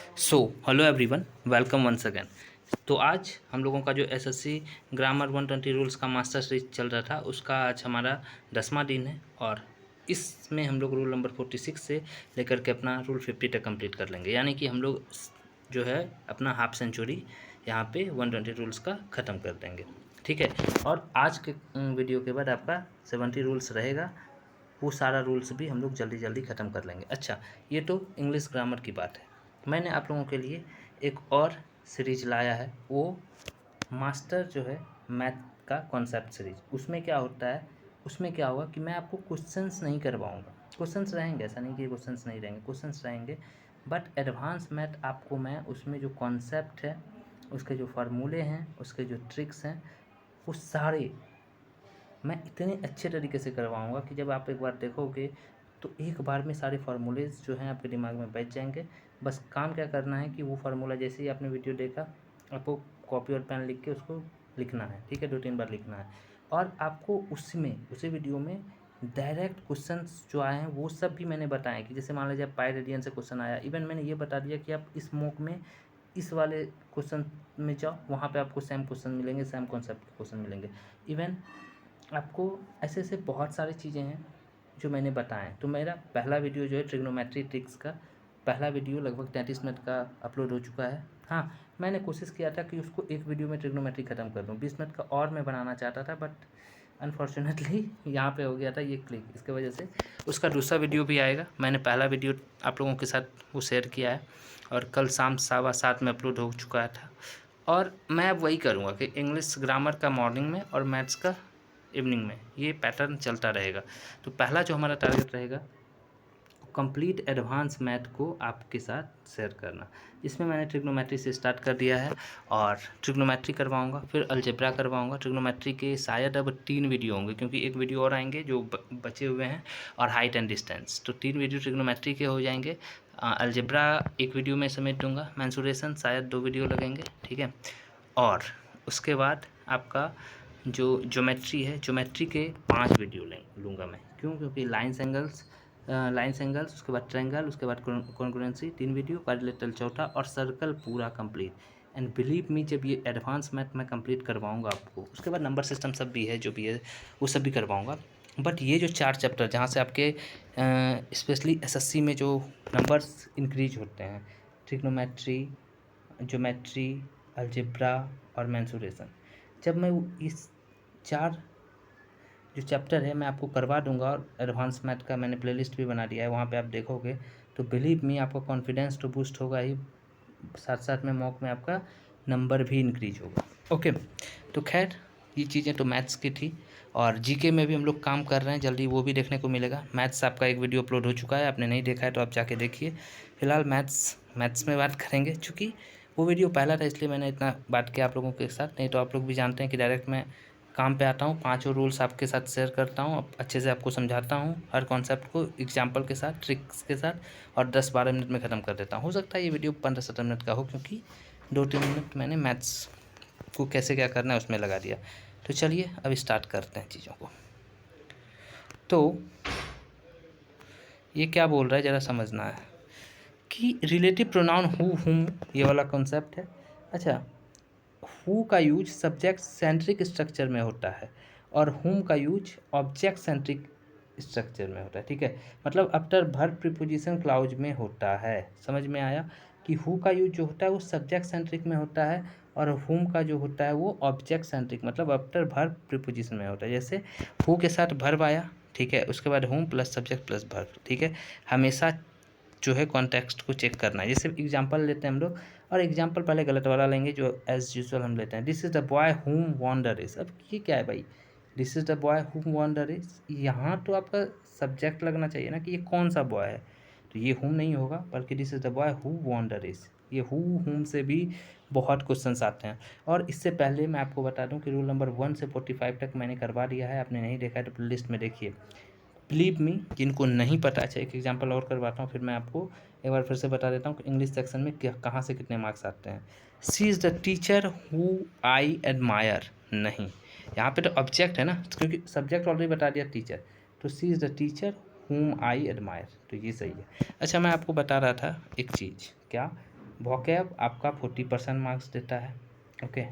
Hello everyone, welcome once again. तो आज हम लोगों का जो एसएससी ग्रामर 120 रूल्स का मास्टर सीरीज चल रहा था उसका आज हमारा 10वां दिन है और इसमें हम लोग रूल नंबर 46 से लेकर के अपना रूल 50 तक कंप्लीट कर लेंगे। यानी कि हम लोग जो है अपना हाफ सेंचुरी यहाँ पे 120 रूल्स का ख़त्म कर देंगे। ठीक है, और आज के वीडियो के बाद आपका 70 रूल्स रहेगा, वो सारा रूल्स भी हम लोग जल्दी जल्दी ख़त्म कर लेंगे। अच्छा, ये तो इंग्लिश ग्रामर की बात है। मैंने आप लोगों के लिए एक और सीरीज लाया है, वो मास्टर जो है मैथ का कॉन्सेप्ट सीरीज। उसमें क्या होता है, उसमें क्या होगा कि मैं आपको क्वेश्चंस नहीं करवाऊँगा। क्वेश्चंस रहेंगे, ऐसा नहीं कि क्वेश्चंस नहीं रहेंगे, क्वेश्चंस रहेंगे, बट एडवांस मैथ आपको मैं उसमें जो कॉन्सेप्ट है, उसके जो फार्मूले हैं, उसके जो ट्रिक्स हैं, वो सारे मैं इतने अच्छे तरीके से करवाऊँगा कि जब आप एक बार देखोगे तो एक बार में सारे फार्मूलेज़ जो हैं आपके दिमाग में बैठ जाएंगे। बस काम क्या करना है कि वो फार्मूला जैसे ही आपने वीडियो देखा, आपको कॉपी और पेन लिख के उसको लिखना है। ठीक है, 2-3 बार लिखना है और आपको उसी वीडियो में डायरेक्ट क्वेश्चंस जो आए हैं वो सब भी मैंने बताएं कि जैसे मान लीजिए पाई रेडियन से क्वेश्चन आया, इवन मैंने ये बता दिया कि आप इस मॉक में इस वाले क्वेश्चन में जाओ, वहाँ पे आपको सेम क्वेश्चन मिलेंगे, सेम कॉन्सेप्ट के क्वेश्चन मिलेंगे। इवन आपको ऐसे ऐसे बहुत सारी चीज़ें हैं जो मैंने बताएं। तो मेरा पहला वीडियो जो है ट्रिग्नोमेट्री ट्रिक्स का पहला वीडियो लगभग 33 मिनट का अपलोड हो चुका है। हाँ, मैंने कोशिश किया था कि उसको एक वीडियो में ट्रिग्नोमेट्री ख़त्म कर दूँ, 20 मिनट का और मैं बनाना चाहता था, बट अनफॉर्चुनेटली यहाँ पे हो गया था ये क्लिक, इसके वजह से उसका दूसरा वीडियो भी आएगा। मैंने पहला वीडियो आप लोगों के साथ वो शेयर किया है और कल शाम 7:15 में अपलोड हो चुका था। और मैं अब वही करूँगा कि इंग्लिश ग्रामर का मॉर्निंग में और मैथ्स का इवनिंग में, ये पैटर्न चलता रहेगा। तो पहला जो हमारा टारगेट रहेगा कंप्लीट एडवांस मैथ को आपके साथ शेयर करना, जिसमें मैंने ट्रिग्नोमेट्री से स्टार्ट कर दिया है और ट्रिग्नोमेट्री करवाऊंगा, फिर अलजेब्रा करवाऊंगा। ट्रिग्नोमेट्री के शायद अब 3 वीडियो होंगे क्योंकि एक वीडियो और आएंगे जो बचे हुए हैं, और हाइट एंड डिस्टेंस। तो 3 वीडियो ट्रिग्नोमेट्री के हो जाएंगे। अलजेब्रा एक वीडियो में समेट दूंगा, मैंसुरेशन शायद 2 वीडियो लगेंगे। ठीक है, और उसके बाद आपका जो ज्योमेट्री है, ज्योमेट्री के 5 वीडियो लूँगा मैं। क्यों? क्योंकि लाइन्स एंगल्स, उसके बाद ट्रायंगल, उसके बाद कॉन्ग्रुएंसी 3 वीडियो, क्वाड्रिलेटरल चौथा और सर्कल पूरा कंप्लीट। एंड बिलीव मी, जब ये एडवांस मैथ मैं कंप्लीट करवाऊंगा आपको, उसके बाद नंबर सिस्टम सब भी है जो भी है वो सब भी करवाऊंगा। बट ये जो 4 चैप्टर जहाँ से आपके स्पेशली एसएससी में जो नंबर्स इंक्रीज होते हैं, ट्रिग्नोमेट्री, ज्योमेट्री, अलजेब्रा और मेंसुरेशन, जब मैं इस 4 जो चैप्टर है मैं आपको करवा दूंगा, और एडवांस मैथ का मैंने प्लेलिस्ट भी बना दिया है, वहाँ पे आप देखोगे तो बिलीव मी आपका कॉन्फिडेंस तो बूस्ट होगा ही, साथ साथ में मॉक में आपका नंबर भी इंक्रीज होगा। ओके, तो खैर ये चीज़ें तो मैथ्स की थी, और जीके में भी हम लोग काम कर रहे हैं, जल्दी वो भी देखने को मिलेगा। मैथ्स आपका एक वीडियो अपलोड हो चुका है, आपने नहीं देखा है तो आप जाके देखिए। फिलहाल मैथ्स में बात करेंगे, चूँकि वो वीडियो पहला था इसलिए मैंने इतना बात किया आप लोगों के साथ। नहीं तो आप लोग भी जानते हैं कि डायरेक्ट मैं काम पे आता हूँ, 5 रूल्स आपके साथ शेयर करता हूँ, अच्छे से आपको समझाता हूँ हर कॉन्सेप्ट को एग्जाम्पल के साथ, ट्रिक्स के साथ, और 10-12 मिनट में ख़त्म कर देता हूँ। हो सकता है ये वीडियो 15-17 मिनट का हो, क्योंकि 2-3 मिनट मैंने मैथ्स को कैसे क्या करना है उसमें लगा दिया। तो चलिए अब स्टार्ट करते हैं चीज़ों को। तो ये क्या बोल रहा है ज़रा समझना है कि रिलेटिव प्रोनाउन हु हुम, ये वाला कॉन्सेप्ट है। अच्छा, हु का यूज सब्जेक्ट सेंट्रिक स्ट्रक्चर में होता है और हुम का यूज ऑब्जेक्ट सेंट्रिक स्ट्रक्चर में होता है। ठीक है, मतलब आफ्टर वर्ब प्रीपोजिशन क्लाउज में होता है। समझ में आया कि हु का यूज जो होता है वो सब्जेक्ट सेंट्रिक में होता है और हुम का जो होता है वो ऑब्जेक्ट सेंट्रिक, मतलब आफ्टर वर्ब प्रीपोजिशन में होता है। जैसे हु के साथ वर्ब आया, ठीक है, उसके बाद हुम प्लस सब्जेक्ट प्लस वर्ब। ठीक है, हमेशा जो है कॉन्टेक्स्ट को चेक करना है। जैसे एग्जांपल लेते हैं हम लोग, और एग्जांपल पहले गलत वाला लेंगे जो एज यूजुअल हम लेते हैं। दिस इज़ द बॉय हुम वॉन्डर इज। अब ये क्या है भाई, दिस इज़ द बॉय हुम वॉन्डर इज, यहाँ तो आपका सब्जेक्ट लगना चाहिए ना कि ये कौन सा बॉय है, तो ये हुम नहीं होगा बल्कि this is the boy who wonder is. ये हु हुम से भी बहुत क्वेश्चंस आते हैं। और इससे पहले मैं आपको बता दूं कि रूल नंबर 1 से 45 तक मैंने करवा दिया है, आपने नहीं देखा है तो लिस्ट में देखिए। बिलीव मी, जिनको नहीं पता, अच्छा एक एग्जांपल और करवाता हूँ, फिर मैं आपको एक बार फिर से बता देता हूँ कि इंग्लिश सेक्शन में कहाँ से कितने मार्क्स आते हैं। She is the teacher who I admire, नहीं, यहाँ पे तो ऑब्जेक्ट है ना, क्योंकि सब्जेक्ट ऑलरेडी बता दिया टीचर, तो सी इज़ द टीचर हुम आई एडमायर, तो ये सही है। अच्छा, मैं आपको बता रहा था एक चीज़, क्या वोकैब आपका 40% मार्क्स देता है, ओके।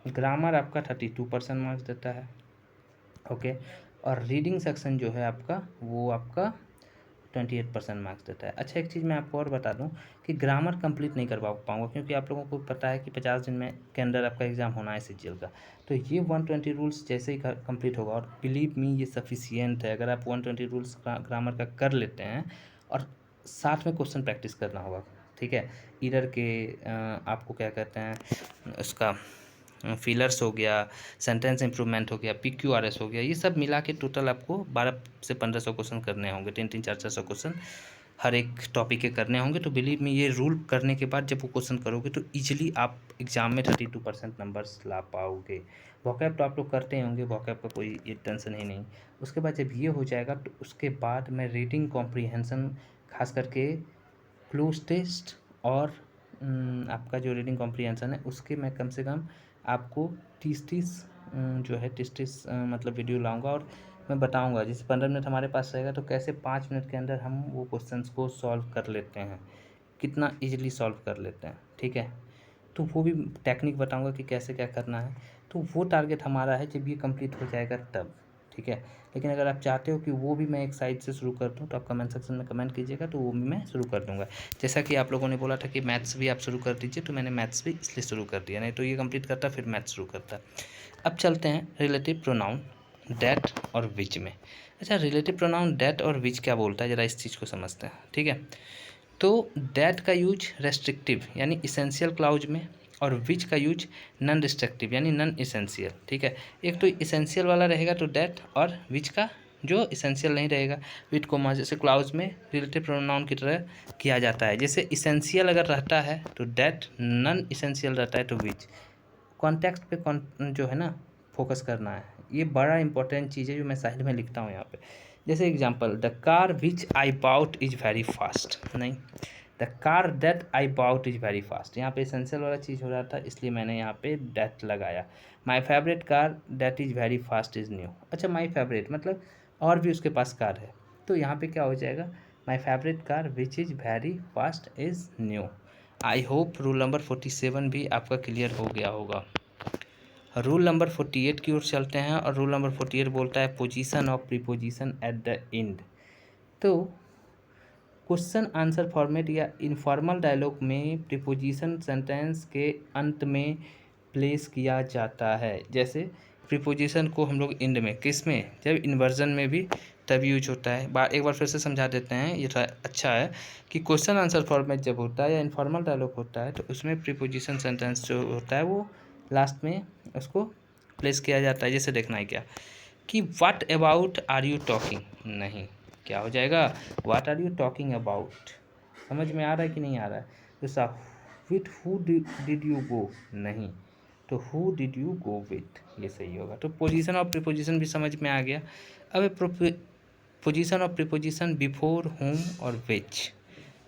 ग्रामर आपका 32% मार्क्स देता है, ओके। और रीडिंग सेक्शन जो है आपका वो आपका 28% मार्क्स देता है। अच्छा, एक चीज़ मैं आपको और बता दूं कि ग्रामर कंप्लीट नहीं करवा पाऊंगा क्योंकि आप लोगों को पता है कि 50 दिन में के अंदर आपका एग्ज़ाम होना है CGL का। तो ये 120 रूल्स जैसे ही कंप्लीट होगा, और बिलीव मी ये सफिशियंट है, अगर आप 120 रूल्स ग्रामर का कर लेते हैं और साथ में क्वेश्चन प्रैक्टिस करना होगा, ठीक है। ईरर के आपको क्या कहते हैं उसका फिलर्स हो गया, सेंटेंस इंप्रूवमेंट हो गया, PQRS हो गया, ये सब मिला के टोटल आपको 12 से 1500 क्वेश्चन करने होंगे, 3-3, 400 क्वेश्चन हर एक टॉपिक के करने होंगे। तो बिलीव में ये रूल करने के बाद जब वो क्वेश्चन करोगे तो इजीली आप एग्जाम में 32% नंबर्स ला पाओगे। वोकैब तो आप लोग करते होंगे, वोकैब का कोई ये टेंशन ही नहीं। उसके बाद जब ये हो जाएगा तो उसके बाद मैं रीडिंग कॉम्प्रीहेंशन खास करके क्लोज टेस्ट और आपका जो रीडिंग कॉम्प्रीहेंशन है उसके मैं कम से कम आपको 30 जो है 30 मतलब वीडियो लाऊंगा और मैं बताऊंगा। जैसे 15 मिनट हमारे पास रहेगा तो कैसे 5 मिनट के अंदर हम वो क्वेश्चंस को सॉल्व कर लेते हैं, कितना इजीली सॉल्व कर लेते हैं, ठीक है। तो वो भी टेक्निक बताऊंगा कि कैसे क्या करना है। तो वो टारगेट हमारा है जब ये कंप्लीट हो जाएगा तब, ठीक है। लेकिन अगर आप चाहते हो कि वो भी मैं एक साइड से शुरू कर दूं तो आप कमेंट सेक्शन में कमेंट कीजिएगा, तो वो भी मैं शुरू कर दूंगा। जैसा कि आप लोगों ने बोला था कि मैथ्स भी आप शुरू कर दीजिए, तो मैंने मैथ्स भी इसलिए शुरू कर दिया, नहीं तो ये कंप्लीट करता फिर मैथ्स शुरू करता। अब चलते हैं रिलेटिव प्रोनाउन डैट और विच में। अच्छा, रिलेटिव प्रोनाउन डैट और विच क्या बोलता है, ज़रा इस चीज़ को समझते हैं, ठीक है। तो डैट का यूज रेस्ट्रिक्टिव यानी इसेंशियल क्लाउज में, और विच का यूज नॉन रिस्ट्रिक्टिव यानी नॉन इसेंशियल, ठीक है। एक तो इसेंशियल वाला रहेगा तो डैट, और विच का जो इसेंशियल नहीं रहेगा विथ कोमा, जैसे क्लाउज में रिलेटिव प्रोनाउन की तरह किया जाता है। जैसे इसेंशियल अगर रहता है तो डैट, नॉन इसेंशियल रहता है तो विच। कॉन्टेक्स्ट पे जो है ना फोकस करना है, ये बड़ा इंपॉर्टेंट चीज़ है जो मैं साइड में लिखता हूँ यहाँ पे। जैसे example, the car which I bought is very fast, नहीं, the car that I bought is very fast. यहाँ पे एसेंशियल वाला चीज़ हो रहा था इसलिए मैंने यहाँ पे दैट लगाया। My favourite car that is very fast is new. अच्छा, माई फेवरेट मतलब और भी उसके पास कार है, तो यहाँ पे क्या हो जाएगा, my favourite car which is very fast is new. I hope rule number 47 भी आपका क्लियर हो गया होगा। रूल नंबर 48 की ओर चलते हैं, और रूल नंबर 48 बोलता है position of preposition at the end. तो क्वेश्चन आंसर फॉर्मेट या इनफॉर्मल डायलॉग में प्रीपोजिशन सेंटेंस के अंत में प्लेस किया जाता है। जैसे प्रीपोजिशन को हम लोग एंड में, किस में, जब इन्वर्जन में भी तब यूज होता है। एक बार फिर से समझा देते हैं, ये अच्छा है कि क्वेश्चन आंसर फॉर्मेट जब होता है या इनफॉर्मल डायलॉग होता है तो उसमें प्रीपोजिशन सेंटेंस जो होता है वो लास्ट में उसको प्लेस किया जाता है। जैसे देखना है क्या कि what about are you talking, नहीं, क्या हो जाएगा, what are you talking about. समझ में आ रहा है कि नहीं आ रहा है। जैसा with who did you go, नहीं, तो who did you go with, ये सही होगा। तो पोजीशन और प्रीपोजिशन भी समझ में आ गया। अब पोजीशन और प्रीपोजिशन बिफोर, होम और विच,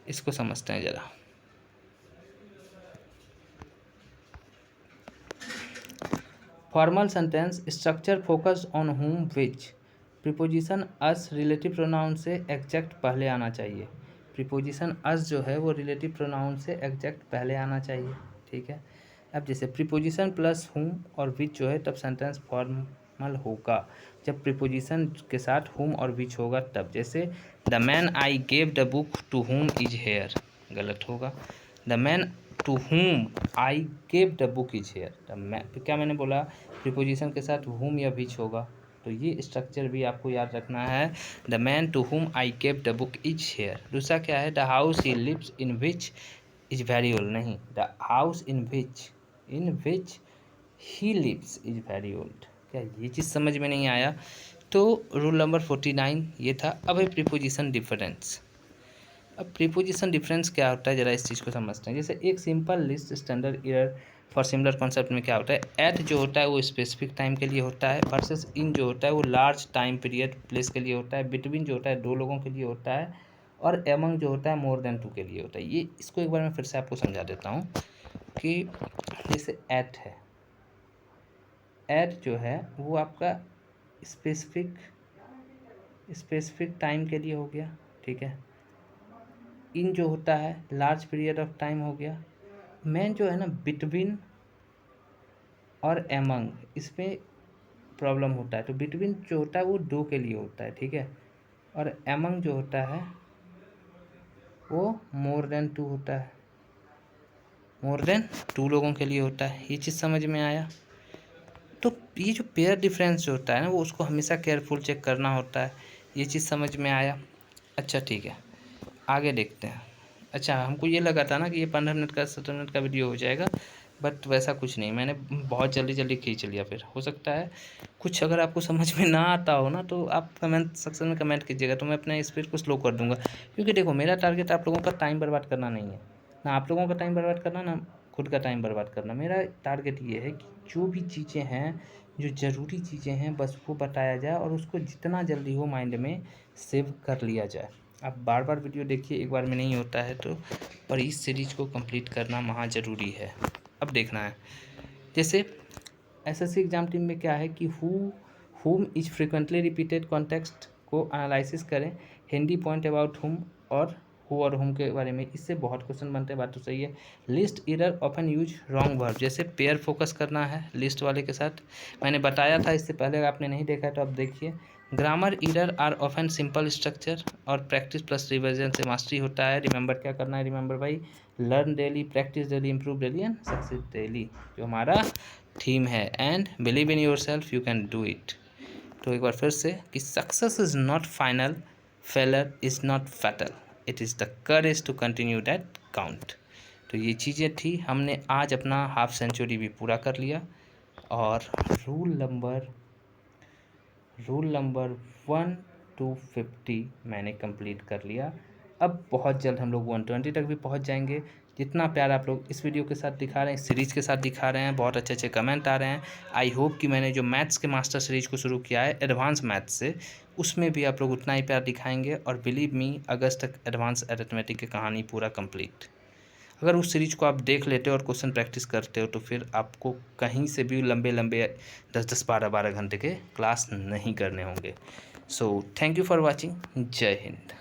इसको समझते हैं ज़रा। Formal sentence structure focus on whom which। Preposition us relative pronoun से एग्जैक्ट पहले आना चाहिए। प्रीपोजिशन अस जो है वो रिलेटिव प्रोनाउन से एग्जैक्ट पहले आना चाहिए, ठीक है। अब जैसे प्रीपोजिशन प्लस whom और which जो है तब सेंटेंस फॉर्मल होगा जब प्रीपोजिशन के साथ whom और which होगा तब। जैसे the man I gave the book to whom is here, गलत होगा। The man to whom I gave the book is here, क्या मैंने बोला, प्रीपोजिशन के साथ whom या which होगा। तो ये स्ट्रक्चर भी आपको याद रखना है। The man to whom I gave the book is here. दूसरा क्या है, the house he lives in which is very old, नहीं, the house in which he lives is very old. क्या ये चीज़ समझ में नहीं आया। तो रूल नंबर 49 ये था। अब है प्रीपोजिशन डिफरेंस। अब प्रीपोजिशन डिफरेंस क्या होता है, ज़रा इस चीज़ को समझते हैं। जैसे एक simple list standard error for similar concept में क्या होता है, एट जो होता है वो स्पेसिफिक टाइम के लिए होता है, वर्सेस इन जो होता है वो लार्ज टाइम पीरियड प्लेस के लिए होता है, बिटवीन जो होता है दो लोगों के लिए होता है, और एमंग जो होता है मोर देन टू के लिए होता है। ये इसको एक बार मैं फिर से आपको समझा देता हूँ कि जैसे एट है, एट जो है वो आपका स्पेसिफिक टाइम के लिए हो गया, ठीक है। इन जो होता है लार्ज पीरियड ऑफ टाइम हो गया। मेन जो है ना बिटवीन और एमंग, इसमें प्रॉब्लम होता है। तो बिटवीन जो होता है वो 2 के लिए होता है, ठीक है। और एमंग जो होता है वो मोर देन 2 होता है, मोर देन 2 लोगों के लिए होता है। ये चीज़ समझ में आया। तो ये जो पेयर डिफरेंस जो होता है ना वो उसको हमेशा केयरफुल चेक करना होता है। ये चीज़ समझ में आया। अच्छा ठीक है, आगे देखते हैं। अच्छा हमको ये लगा था ना कि ये 15 मिनट का 17 मिनट का वीडियो हो जाएगा, बट वैसा कुछ नहीं, मैंने बहुत जल्दी जल्दी खींच लिया। फिर हो सकता है कुछ अगर आपको समझ में ना आता हो ना तो आप कमेंट सेक्शन में कमेंट कीजिएगा, तो मैं अपने स्पीड को स्लो कर दूंगा। क्योंकि देखो मेरा टारगेट आप लोगों का टाइम बर्बाद करना नहीं है, ना आप लोगों का टाइम बर्बाद करना ना खुद का टाइम बर्बाद करना। मेरा टारगेट ये है कि जो भी चीज़ें हैं, जो ज़रूरी चीज़ें हैं, बस वो बताया जाए और उसको जितना जल्दी हो माइंड में सेव कर लिया जाए। आप बार बार वीडियो देखिए, एक बार में नहीं होता है। तो पर इस सीरीज़ को कंप्लीट करना महा ज़रूरी है। अब देखना है जैसे एसएससी एग्जाम टीम में क्या है कि हुम इज फ्रिक्वेंटली रिपीटेड कॉन्टेक्स्ट को एनालिसिस करें, हिंदी पॉइंट अबाउट हुम और हु और हुम के बारे में। इससे बहुत क्वेश्चन बनते हैं, बात तो सही है। List error often use wrong verb, जैसे पेयर फोकस करना है लिस्ट वाले के साथ, मैंने बताया था इससे पहले, आपने नहीं देखा तो आप देखिए। Grammar error are often simple structure, और प्रैक्टिस प्लस रिविजन से मास्टरी होता है। रिमेंबर क्या करना है, रिमेंबर भाई learn daily, practice daily, improve daily and success daily, जो हमारा थीम है। And believe in yourself, you can do it. तो एक बार फिर से कि success is not final, failure is not fatal, it is the courage to continue that count. तो ये चीज़ें थी, हमने आज अपना हाफ सेंचुरी भी पूरा कर लिया। और रूल नंबर 1 to 50 मैंने कंप्लीट कर लिया। अब बहुत जल्द हम लोग 120 तक भी पहुंच जाएंगे। जितना प्यार आप लोग इस वीडियो के साथ दिखा रहे हैं, इस सीरीज़ के साथ दिखा रहे हैं, बहुत अच्छे अच्छे कमेंट आ रहे हैं। आई होप कि मैंने जो मैथ्स के मास्टर सीरीज़ को शुरू किया है एडवांस मैथ्स से, उसमें भी आप लोग उतना ही प्यार दिखाएंगे। और बिलीव मी, अगस्त तक एडवांस अरिथमेटिक की कहानी पूरा कंप्लीट। अगर उस सीरीज को आप देख लेते हो और क्वेश्चन प्रैक्टिस करते हो तो फिर आपको कहीं से भी लंबे लंबे 10-10 12-12 घंटे के क्लास नहीं करने होंगे। So thank you for watching. जय हिंद।